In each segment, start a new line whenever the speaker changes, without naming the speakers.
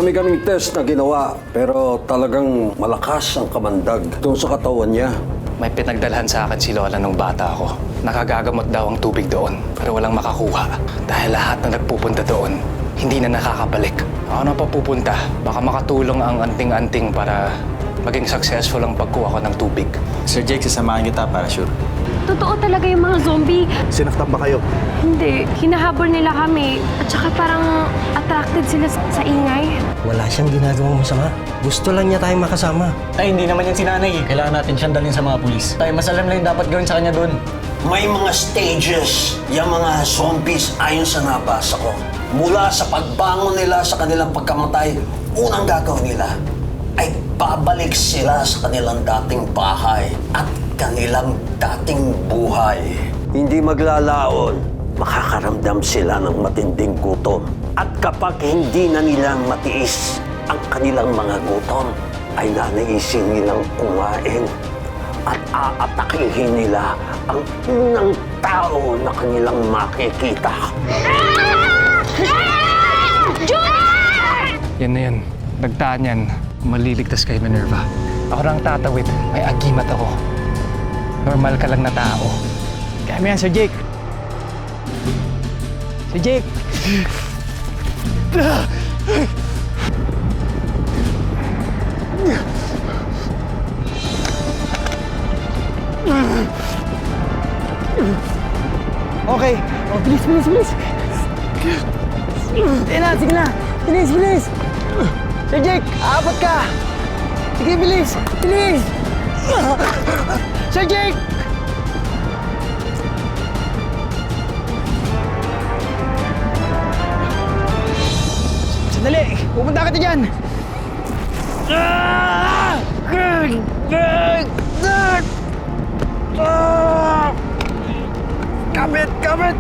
Marami kaming test na ginawa, pero talagang malakas ang kamandag doon sa katawan niya.
May pinagdalhan sa akin si Lola nung bata ako. Nakagagamot daw ang tubig doon, pero walang makakuha. Dahil lahat na nagpupunta doon, hindi na nakakabalik. Ako na pa pupunta. Baka makatulong ang anting-anting para maging successful ang pagkuha ko ng tubig.
Sir Jake, sasamahan kita para sure.
Totoo talaga yung mga zombie.
Sinaktan ba kayo?
Hindi. Hinahabol nila kami. At saka parang attracted sila sa ingay.
Wala siyang ginagawang masama. Gusto lang niya tayong makasama.
Ay, hindi naman yan si nanay. Kailangan natin siyang dalhin sa mga pulis. Ay, mas alam lang yung dapat gawin sa kanya doon.
May mga stages yung mga zombies ayon sa nabasa ko. Mula sa pagbangon nila sa kanilang pagkamatay, unang gagawin nila ay babalik sila sa kanilang dating bahay at kanilang dating buhay.
Hindi maglalaon, makakaramdam sila ng matinding gutom. At kapag hindi na nila matiis ang kanilang mga gutom, ay nanaisin nilang kumain at aatakihin nila ang unang tao na kanilang makikita.
Yan na yan. Nagtaan yan. Maliligtas kay Minerva. Ako lang tatawid. May agimat ako. Normal ka lang na tao.
Kaya mo yan, Sir Jake. Sir Jake!
Okay. Oh, bilis, bilis, bilis. Sige na, sige na. Bilis, bilis. Sir Jake, aabot ka. Sige, bilis. Bilis. Sir Jake!
Sandali! Pupunta ka dyan! Kapit! Kapit!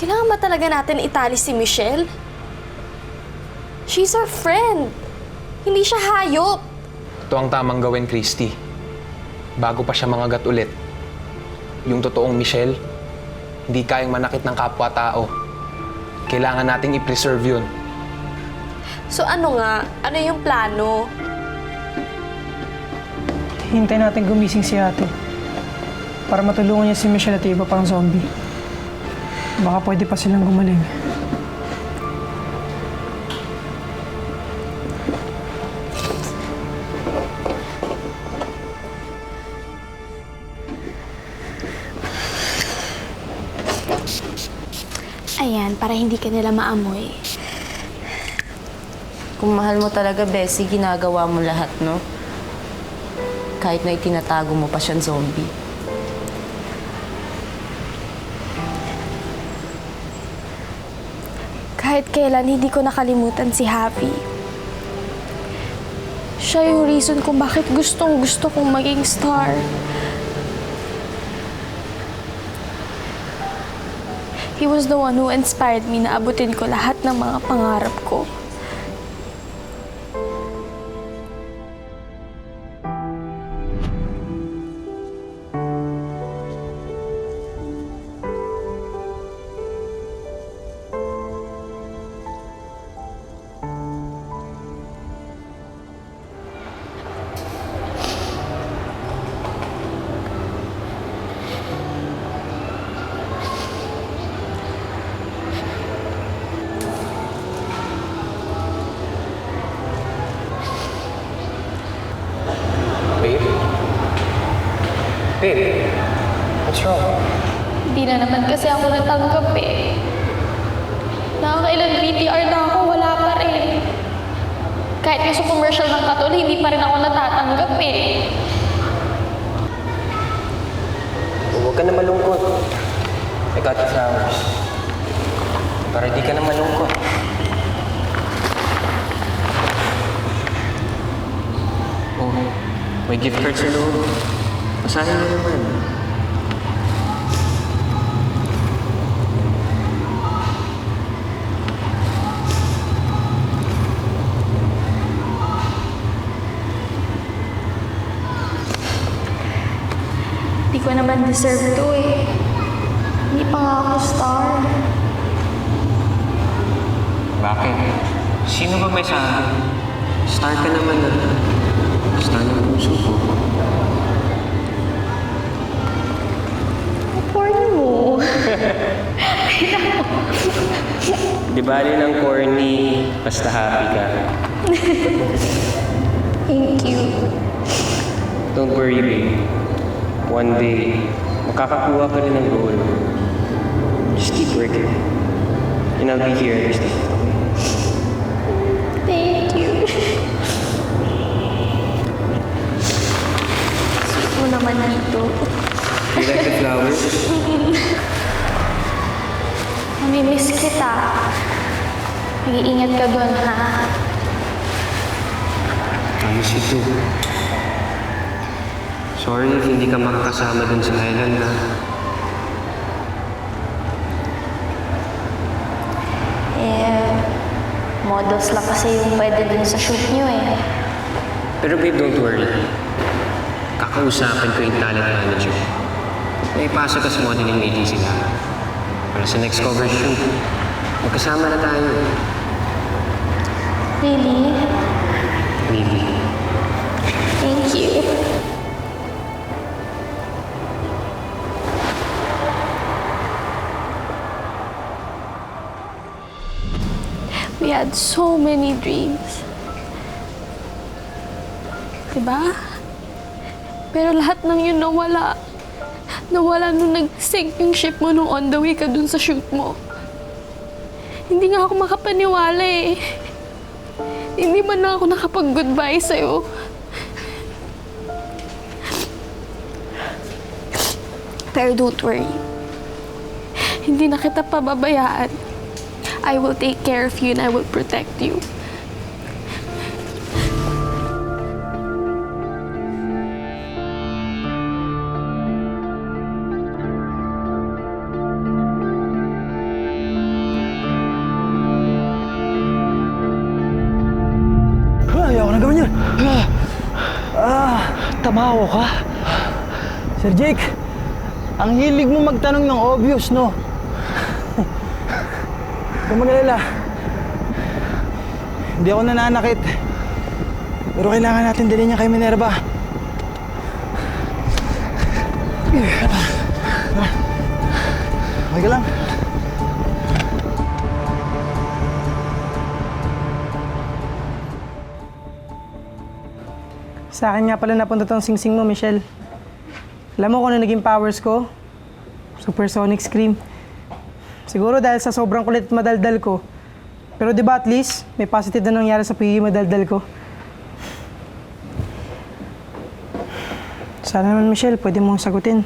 Kailangan ba talaga natin itali si Michelle? She's our friend. Hindi siya hayop.
Ito ang tamang gawin, Christy. Bago pa siya mangagat ulit. Yung totoong Michelle, hindi kayang manakit ng kapwa-tao. Kailangan nating i-preserve yun.
So ano nga? Ano yung plano?
Hintay natin gumising si ate para matulungan niya si Michelle at iba pang zombie. Baka pwede pa silang gumaling.
Ayan, para hindi ka nila maamoy.
Kung mahal mo talaga, Bessie, ginagawa mo lahat, no? Kahit na itinatago mo pa siyang zombie.
Kahit kailan, hindi ko nakalimutan si Javi. Siya yung reason kung bakit gustong-gusto kong maging star. He was the one who inspired me na abutin ko lahat ng mga pangarap ko.
Babe, what's wrong?
Hindi na naman kasi ako natanggap eh. Nakakailan VTR na ako, wala pa rin. Kahit yung sa commercial ng Katol, hindi pa rin ako natatanggap eh.
Huwag ka na malungkot. I got the flowers. Para di ka na malungkot. Oh, may gift card sa loob. Basahin mo naman.
naman deserve to eh. Hindi pa nga ako star.
Bakit? Sino ba may sabi? Star ka naman na. Star ng puso ko.
Corny mo.
Di ba rin ang corny, basta happy ka?
Thank you.
Don't worry, babe. One day, makakakuha ka rin ng goal. Just keep working. And I'll be here every step.
Thank you. Sweet mo naman dito.
You like the flowers?
Mamimiss kita. Mag-iingat ka doon, ha?
Promise you too. Sorry if hindi ka makakasama dun sa island na.
Models lang kasi yung pwede dun sa shoot nyo eh.
Pero babe, don't worry. Kakausapin ko yung talent manager. May ipasa ka sa modeling agency na. Para sa next cover shoot, magkasama na tayo.
Really?
Really.
Thank you. We had so many dreams. Diba? Pero lahat ng yun nawala. Nawala nung nag-sink yung ship mo nung on the way ka dun sa shoot mo. Hindi nga ako makapaniwala eh. Hindi man na ako nakapag-goodbye sa'yo. Pero don't worry. Hindi na kita pababayaan. I will take care of you and I will protect you.
Ayoko na gawin yun. Tamaho ka. Sir Jake, ang hilig mo magtanong ng obvious, no? Huwag mag-alala. Hindi ako nananakit. Pero kailangan natin dalhin niya kay Minerva. Okay ka lang?
Sa akin nga pala napunta tong singsing mo, Michelle. Alam mo kung ano naging powers ko? Supersonic scream. Siguro dahil sa sobrang kulit at madaldal ko. Pero di ba at least, may positive na nangyari sa pagiging madaldal ko. Sana naman, Michelle, pwede mong sagutin.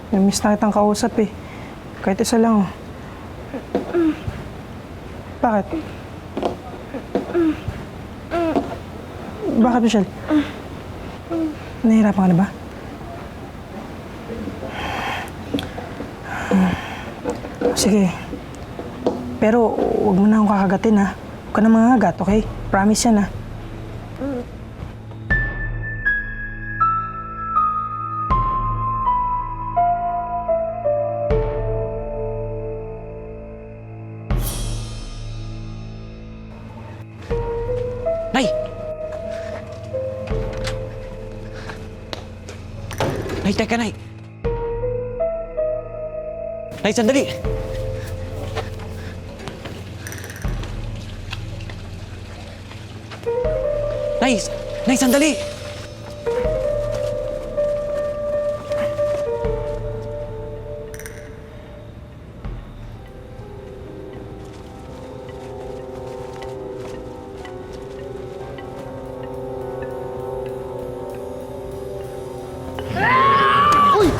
Namiss na kitang kausap eh. Kahit isa lang oh. Bakit? Bakit, Michelle? Nahihirapan ka na ba? Sige. Pero huwag mo na akong kakagatin ha. Huwag ka na mangangagat, okay? Promise yan ha.
Nay! Nay, teka, Nay! Nay, sandali! Nay, sandali!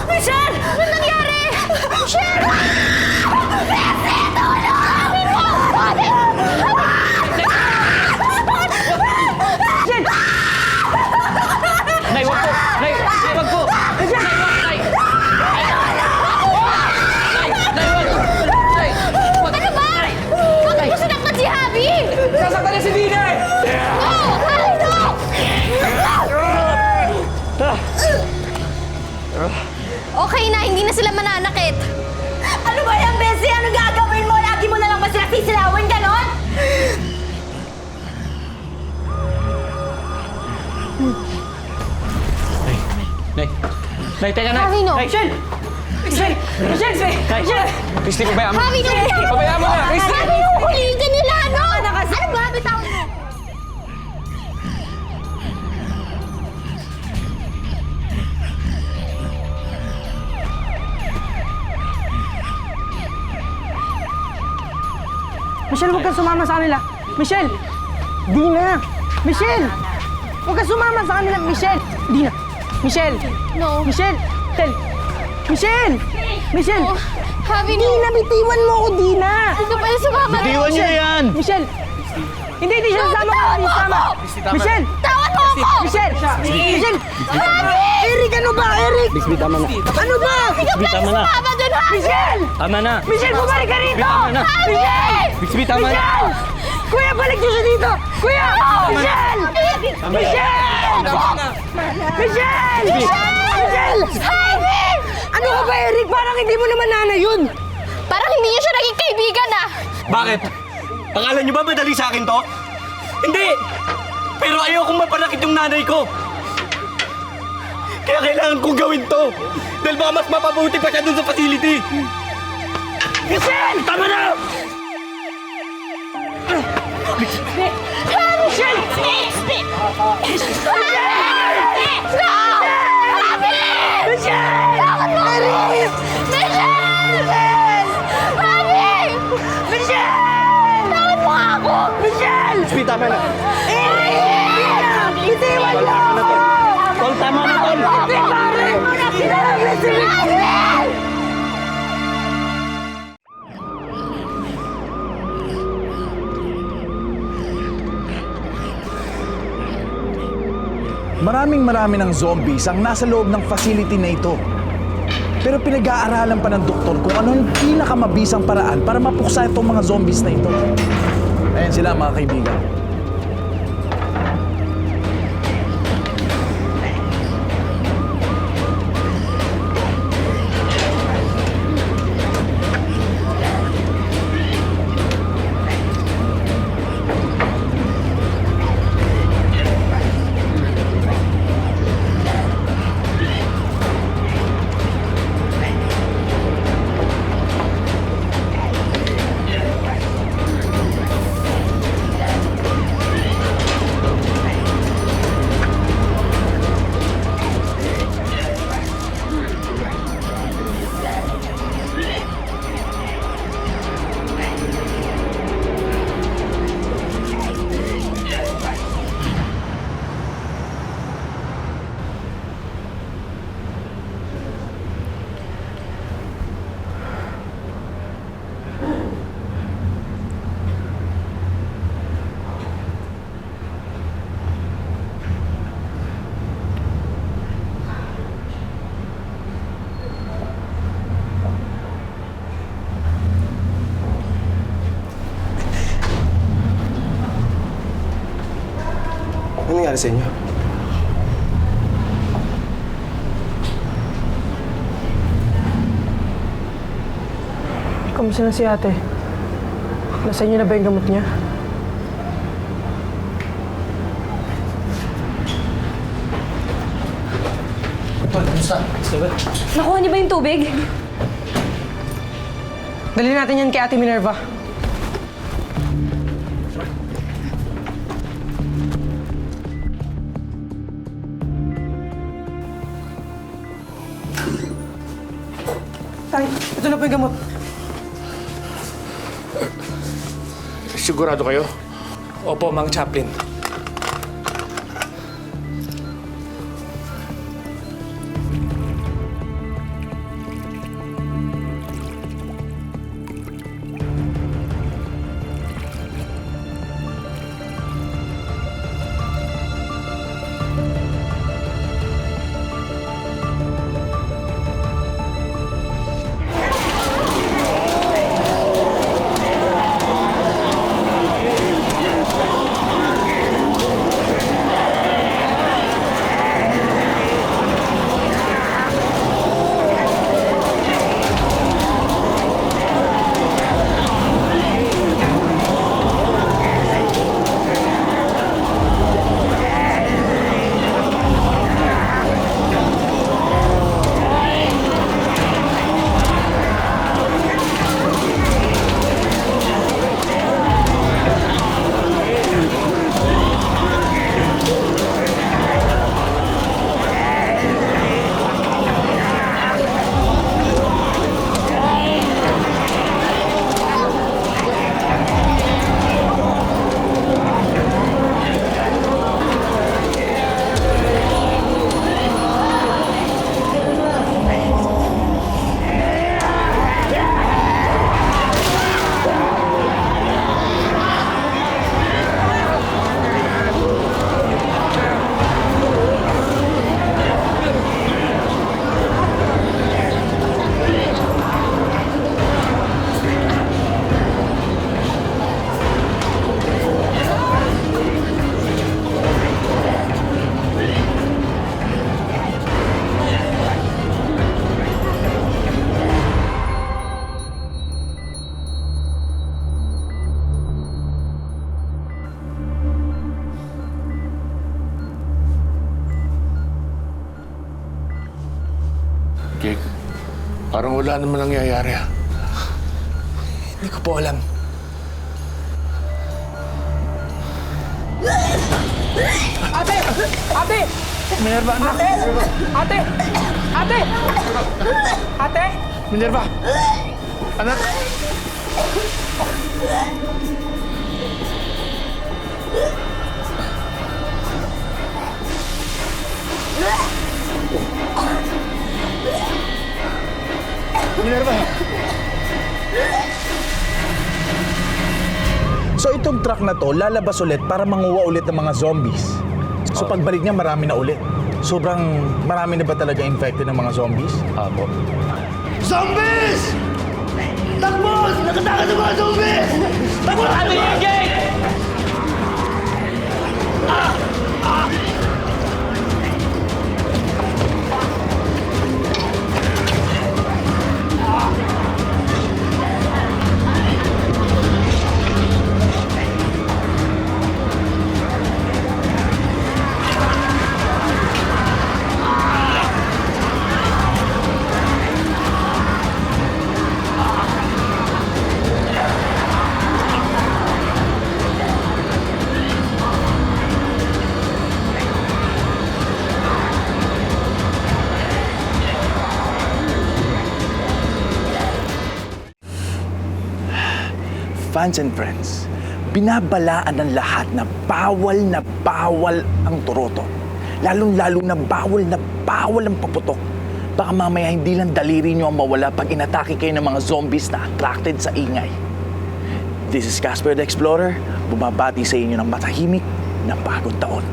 Michelle! Ano nangyari? Michelle! Bessie! Tulong! na sila mananakit.
Ano ba yan, Bessie? Ano gagawin mo? Lagi mo na lang ba sila sisilawin, ganon?
Nay, teka na!
Harvey, no.
Michelle! Michelle! Michelle! Michelle! Christy, pabayaan mo!
Harvey, no!
Pabayaan mo na! Christy!
Harvey, huhulihin ka nila, no? Ano ba? Bitawan mo.
Michelle, huwag kang sumama sa kanila. Michelle! Di na! Michelle! Huwag kang sumama sa kanila, Michelle! Di na! Michelle!
No.
Michelle! Michelle! Michelle! Michelle!
No. Harvey,
Di
no.
na! Bitiwan mo ako, Di na!
Hindi ka pwede sumama.
Bitiwan niyo yan!
Michelle! Hindi siya sasama ko! Hindi sasama! Michelle!
Tawan mo ako!
Michelle! Michelle! Eric, ano ba? Eric!
Bixby, tama na.
Ano ba?
Hindi ka pwede sumama dun, Harvey!
Michelle!
Tama na!
Michelle, bumalik ka rito!
Tama na.
Michelle!
Bixby, tama na!
Michelle! Kuya, balik niyo siya dito! Kuya! Michelle! Michelle! Michelle! Michelle!
Harvey!
Ano ka ba, Eric? Parang hindi mo naman nanay yun!
Parang hindi niya siya naging kaibigan, ah!
Bakit? Akala niyo ba madali sa akin to? Hindi! Pero ayokong mapanakit yung nanay ko. Kaya kailangan kong gawin to. Dahil baka mas mapabuti pa siya dun sa facility.
Michelle!
Tama na!
Michelle!
No! Harvey!
Michelle!
Takot mo ako! Michelle! Harvey!
Michelle!
Takot mo ako!
Michelle!
Bixby, tama na.
Eric! Bitiwan mo ako!
Tol, tama na, Tol.
Hindi, pare! Sinabi si Michelle!
Maraming ng zombies ang nasa loob ng facility na ito. Pero pinag-aaralan pa ng doktor kung ano yung pinakamabisang paraan para mapuksa itong mga zombies na ito. Ayan sila mga kaibigan.
Ano nangyari sa inyo?
Kamusta na si ate? Nasa inyo na ba yung gamot niya?
Nakuha niyo ba yung tubig?
Dali natin yan kay Ate Minerva. Tay, ito na po yung gamot.
Sigurado kayo? Opo, Mang Chaplin.
Parang wala naman nangyayari ah.
Hindi ko po alam.
Ate! Ate! Minerva, anak! Ate! Ate! Ate!
Minerva! Anak!
Minerva! So itong truck na to, lalabas ulit para manguha ulit ng mga zombies. So pagbalik niya, marami na ulit. Sobrang marami na ba talaga infected ng mga zombies?
Apo.
Zombies! Takbo! Nakatakas ng mga zombies! Takbo! Ano yung gate?
Fans and friends, binabalaan ng lahat na bawal ang turoto. Lalong-lalo na bawal ang paputok. Baka mamaya hindi lang daliri nyo ang mawala pag inatake kayo ng mga zombies na attracted sa ingay. This is Casper the Explorer, bumabati sa inyo ng matahimik na bagong taon.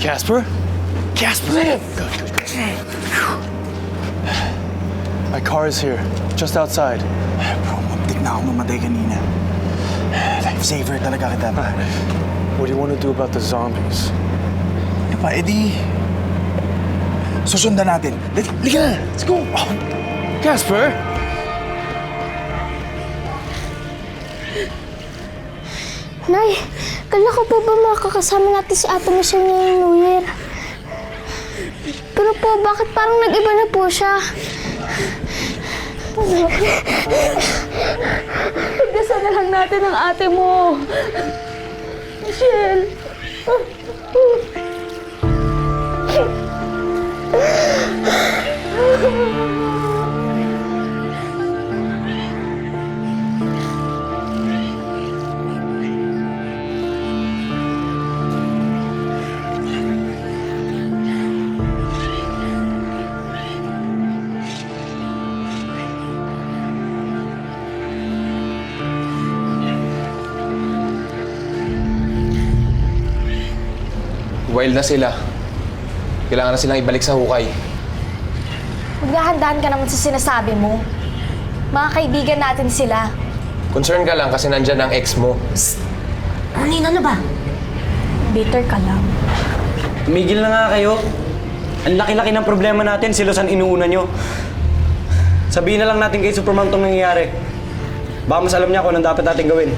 Casper? Casper! My car is here, just outside.
Bro, muntik na ako mamatay kanina. Lifesaver talaga kita, pare.
What do you want to do about the zombies?
Ano pa, edi... Susundan natin. Liga na! Let's go!
Casper?
Nay, kala ko po ba makakasama natin si Ate Michelle ngayong New Year? Pero po, bakit parang nag-iba na po siya? Pagdasal na lang natin ang ate mo. Michelle.
Wild na sila. Kailangan na silang ibalik sa hukay.
Magdahan-dahan ka naman sa sinasabi mo. Mga kaibigan natin sila.
Concern ka lang kasi nandyan ang ex mo.
Ano ba? Bitter ka lang.
Tumigil na nga kayo. Ang laki-laki ng problema natin, silosan inuuna nyo. Sabihin na lang natin kay Superman itong nangyayari. Baka mas alam niya kung anong dapat natin gawin.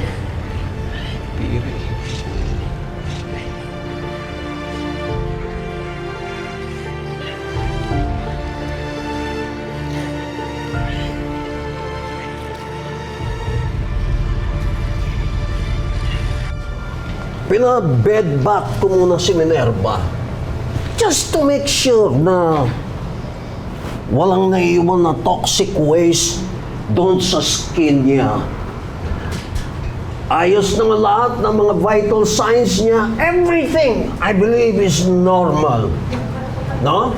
Pina-bedback ko muna si Minerva just to make sure na walang naiiwan na toxic waste doon sa skin niya. Ayos na nga lahat ng mga vital signs niya. Everything, I believe, is normal. No?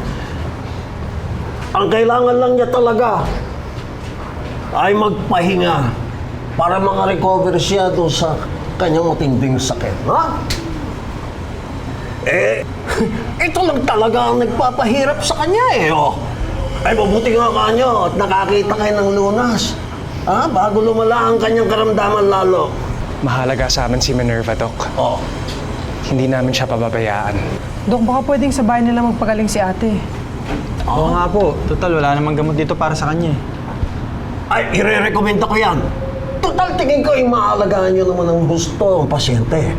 Ang kailangan lang niya talaga ay magpahinga para makarecover siya doon sa kanyang matinding sakit, ha? Ito lang talaga ang nagpapahirap sa kanya oh. Ay, mabuti nga kanyo at nakakita kayo ng lunas. Ha? Bago lumala ang kanyang karamdaman lalo.
Mahalaga sa amin si Minerva, Doc.
Oh.
Hindi namin siya pababayaan.
Dok, baka pwedeng sa bahay nila magpagaling si ate.
Oo nga po. Total, wala namang gamot dito para sa kanya.
Ay, ire-recommenda ko yan. Total, tingin ko yung maalagaan nyo naman ng gusto ang pasyente.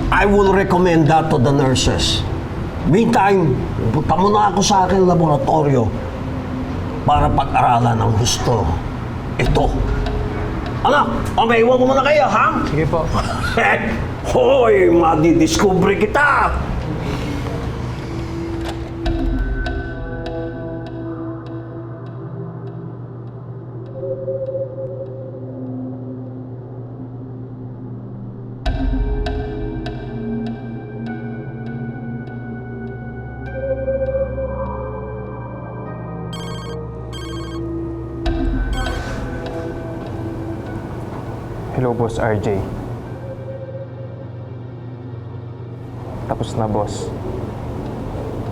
I will recommend that to the nurses.
Meantime, punta mo na ako sa aking laboratorio para pag-aralan ng husto. Ito. Anak, may iwan ko muna kayo, ha?
Sige po.
Hoy, madidiscover kita!
Hello, Boss RJ. Tapos na, boss.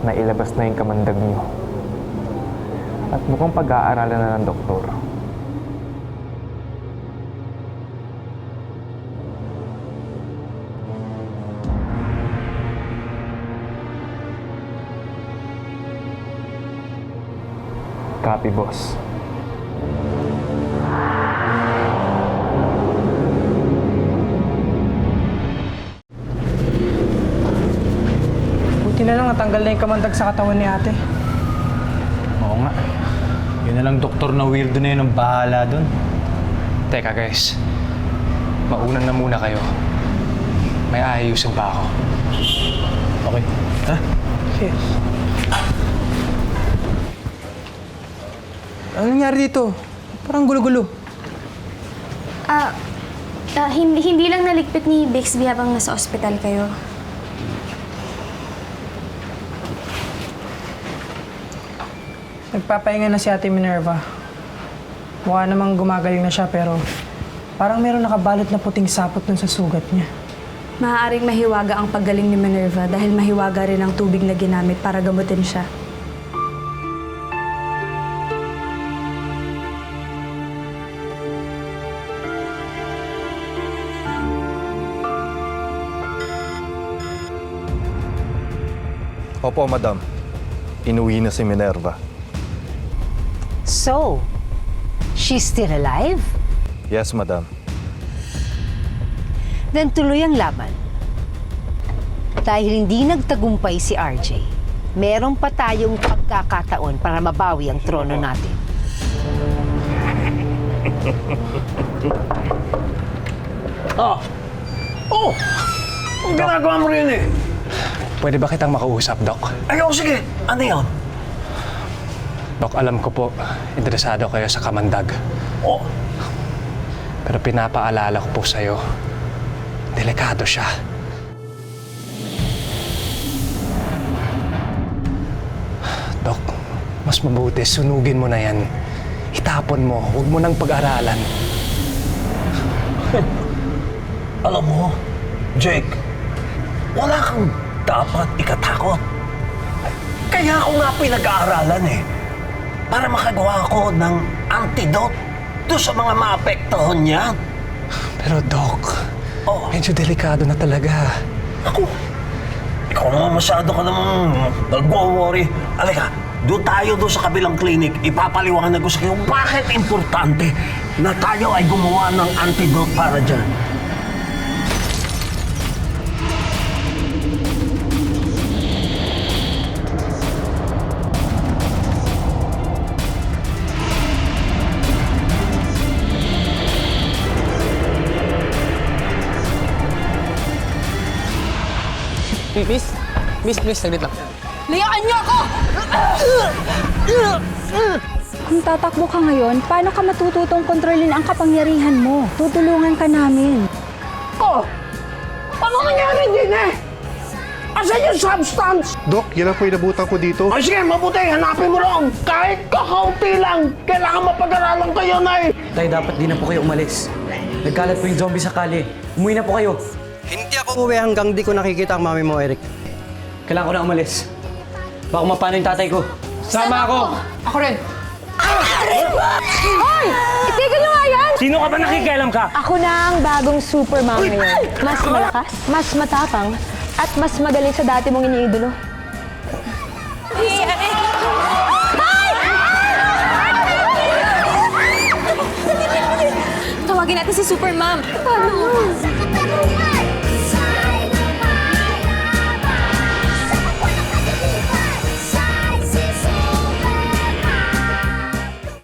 Nailabas na yung kamandag niyo. At mukhang pag-aaralan na ng doktor. Copy, boss.
Buti na lang natanggal na yung kamandag sa katawan ni ate.
Oo nga. Yun na lang doktor na weirdo na yun ang bahala dun.
Teka guys, maunan na muna kayo. May aayusin pa ako.
Okay. Ha?
Okay. Ano nangyari dito? Parang gulo-gulo.
Hindi lang naligpit ni Bixby habang nasa ospital kayo.
Nagpapahinga na si Ate Minerva. Mukha namang gumagaling na siya pero parang meron nakabalot na puting sapot dun sa sugat niya.
Maaaring mahiwaga ang paggaling ni Minerva dahil mahiwaga rin ang tubig na ginamit para gamutin siya.
Opo, madam. Inuwi na si Minerva.
So, she's still alive?
Yes, madam.
Then tuloy ang laban. Dahil hindi nagtagumpay si RJ, meron pa tayong pagkakataon para mabawi ang trono natin.
Ang ginagawa mo rin eh.
Pwede ba kitang makausap, Doc?
Ayaw, sige. Ano yun?
Doc, alam ko po, interesado kayo sa kamandag.
Oh.
Pero pinapaalala ko po sa'yo, delikado siya. Doc, mas mabuti, sunugin mo na yan. Itapon mo, huwag mo nang pag-aralan.
Alam mo, Jake, wala kang dapat ikatakot. Kaya ako nga pinag-aaralan eh. Para makagawa ako ng antidote doon sa mga maapektuhan niya.
Pero Doc, medyo delikado na talaga.
Ako, ikaw naman masyado ka namang nag-worry. Alika, doon tayo doon sa kabilang clinic. Ipapaliwanag ko sa kayo bakit importante na tayo ay gumawa ng antidote para dyan.
Miss, please, saglit lang.
Layaan niyo ako!
Kung tatakbo ka ngayon, paano ka matututong kontrolin ang kapangyarihan mo? Tutulungan ka namin.
Ano nangyari din eh? Asan yung substance?
Dok, yan ang po inabutan ko dito.
Ay sige, mabuti, hanapin mo lang. Kahit kakaunti lang, kailangan mapag-aralan kayo na eh.
Tay, dapat di na po kayo umalis. Nagkalat po yung zombie sa kali. Umuwi na po kayo.
Hindi ako uwi hanggang di ko nakikita ang mami mo, Eric.
Kailangan ko na umalis. Baka mapano yung tatay ko. Sama ako!
Ako rin.
Hoy! Itigil niyo nga yan!
Sino ka ba nakikialam ka?
Ako na ang bagong Superman ngayon. Mas malakas, mas matapang, at mas magaling sa dati mong iniidolo.
Tawagin natin si Supermom. Paano?